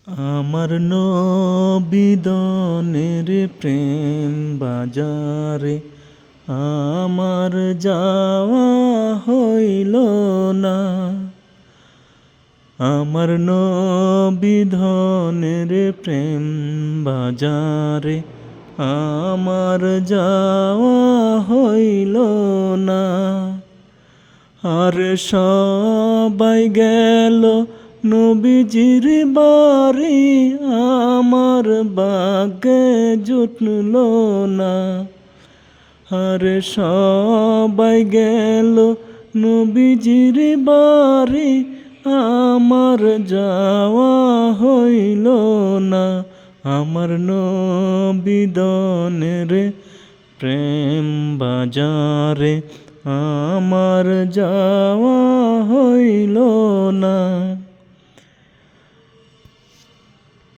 আমার নবিদনের প্রেম বাজারে আমার যাওয়া হইল না। আমার নবিধনের প্রেম বাজারে আমার যাওয়া হইল না। আর সবাই গেল নবীজির বাড়ি, আমার ভাগ্যে জুটল না। আর সবাই গেল নবীজির বাড়ি, আমার যাওয়া হইল না। আমার নবিদনের প্রেম বাজারে আমার যাওয়া হইল না।